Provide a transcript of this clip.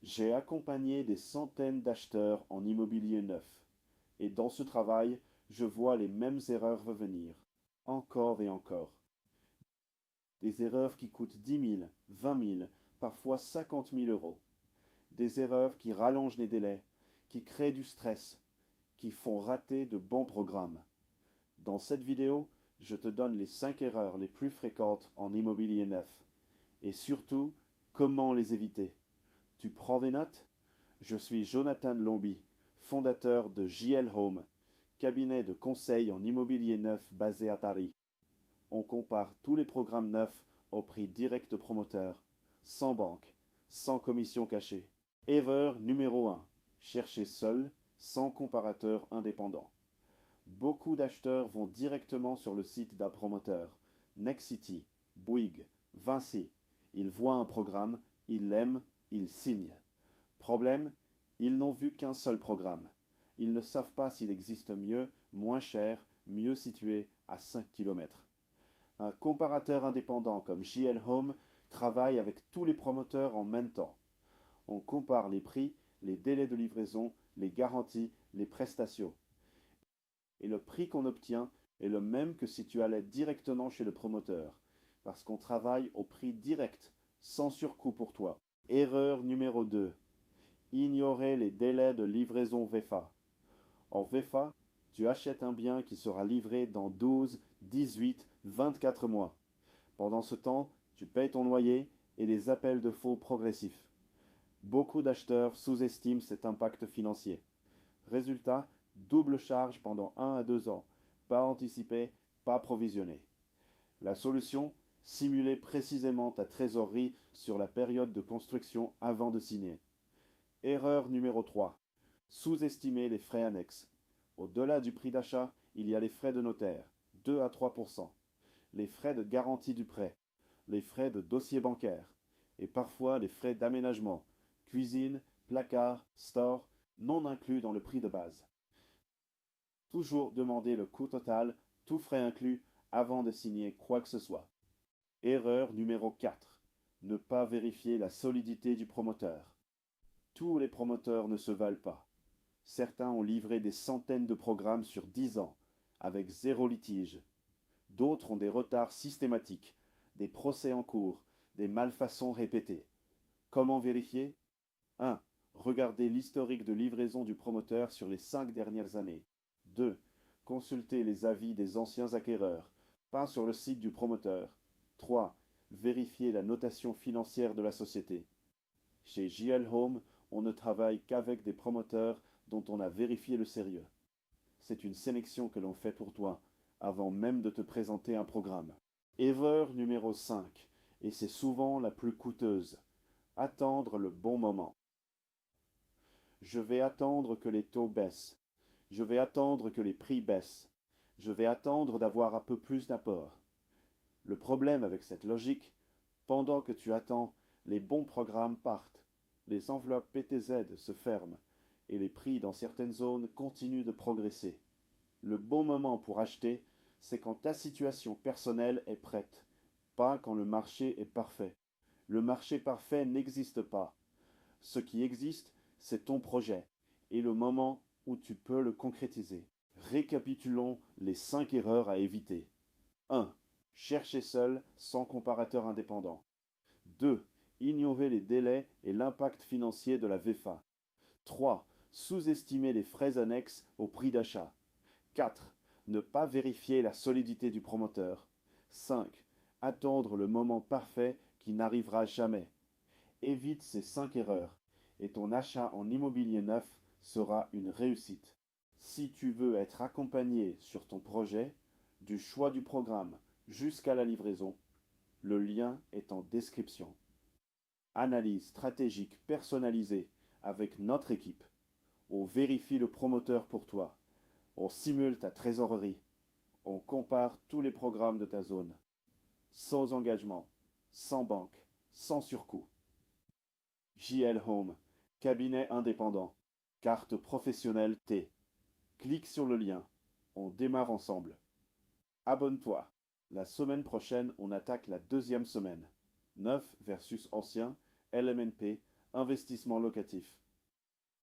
J'ai accompagné des centaines d'acheteurs en immobilier neuf, et dans ce travail, je vois les mêmes erreurs revenir, encore et encore. Des erreurs qui coûtent 10 000, 20 000, parfois 50 000 euros. Des erreurs qui rallongent les délais, qui créent du stress, qui font rater de bons programmes. Dans cette vidéo, je te donne les 5 erreurs les plus fréquentes en immobilier neuf, et surtout, comment les éviter. Tu prends des notes? Je suis Jonathan Lombi, fondateur de JL Home, cabinet de conseil en immobilier neuf basé à Paris. On compare tous les programmes neufs au prix direct promoteur, sans banque, sans commission cachée. Erreur numéro 1. Chercher seul, sans comparateur indépendant. Beaucoup d'acheteurs vont directement sur le site d'un promoteur, Nexity, Bouygues, Vinci. Ils voient un programme, ils l'aiment, ils signent. Problème, ils n'ont vu qu'un seul programme. Ils ne savent pas s'il existe mieux, moins cher, mieux situé, à 5 km. Un comparateur indépendant comme JL Home travaille avec tous les promoteurs en même temps. On compare les prix, les délais de livraison, les garanties, les prestations. Et le prix qu'on obtient est le même que si tu allais directement chez le promoteur, parce qu'on travaille au prix direct, sans surcoût pour toi. Erreur numéro 2. Ignorer les délais de livraison VEFA. En VEFA, tu achètes un bien qui sera livré dans 12, 18, 24 mois. Pendant ce temps, tu payes ton loyer et les appels de faux progressifs. Beaucoup d'acheteurs sous-estiment cet impact financier. Résultat, double charge pendant 1 à 2 ans. Pas anticipé, pas provisionné. La solution, simuler précisément ta trésorerie sur la période de construction avant de signer. Erreur numéro 3. Sous-estimer les frais annexes. Au-delà du prix d'achat, il y a les frais de notaire, 2 à 3%, les frais de garantie du prêt, les frais de dossier bancaire, et parfois les frais d'aménagement, cuisine, placard, store, non inclus dans le prix de base. Toujours demander le coût total, tout frais inclus, avant de signer quoi que ce soit. Erreur numéro 4. Ne pas vérifier la solidité du promoteur. Tous les promoteurs ne se valent pas. Certains ont livré des centaines de programmes sur 10 ans, avec zéro litige. D'autres ont des retards systématiques, des procès en cours, des malfaçons répétées. Comment vérifier? 1. Regardez l'historique de livraison du promoteur sur les 5 dernières années. 2. Consultez les avis des anciens acquéreurs, pas sur le site du promoteur. 3. Vérifiez la notation financière de la société. Chez JL Home, on ne travaille qu'avec des promoteurs dont on a vérifié le sérieux. C'est une sélection que l'on fait pour toi, avant même de te présenter un programme. Erreur numéro 5, et c'est souvent la plus coûteuse. Attendre le bon moment. Je vais attendre que les taux baissent. Je vais attendre que les prix baissent. Je vais attendre d'avoir un peu plus d'apport. Le problème avec cette logique, pendant que tu attends, les bons programmes partent, les enveloppes PTZ se ferment, et les prix dans certaines zones continuent de progresser. Le bon moment pour acheter, c'est quand ta situation personnelle est prête, pas quand le marché est parfait. Le marché parfait n'existe pas. Ce qui existe, c'est ton projet et le moment où tu peux le concrétiser. Récapitulons les 5 erreurs à éviter. 1. Chercher seul sans comparateur indépendant. 2. Ignorer les délais et l'impact financier de la VEFA. 3. Sous-estimer les frais annexes au prix d'achat. 4. Ne pas vérifier la solidité du promoteur. 5. Attendre le moment parfait qui n'arrivera jamais. Évite ces 5 erreurs et ton achat en immobilier neuf sera une réussite. Si tu veux être accompagné sur ton projet, du choix du programme jusqu'à la livraison, le lien est en description. Analyse stratégique personnalisée avec notre équipe. On vérifie le promoteur pour toi. On simule ta trésorerie. On compare tous les programmes de ta zone. Sans engagement, sans banque, sans surcoût. JL Home, cabinet indépendant, carte professionnelle T. Clique sur le lien. On démarre ensemble. Abonne-toi. La semaine prochaine, on attaque la deuxième semaine. Neuf versus ancien, LMNP, Investissement locatif.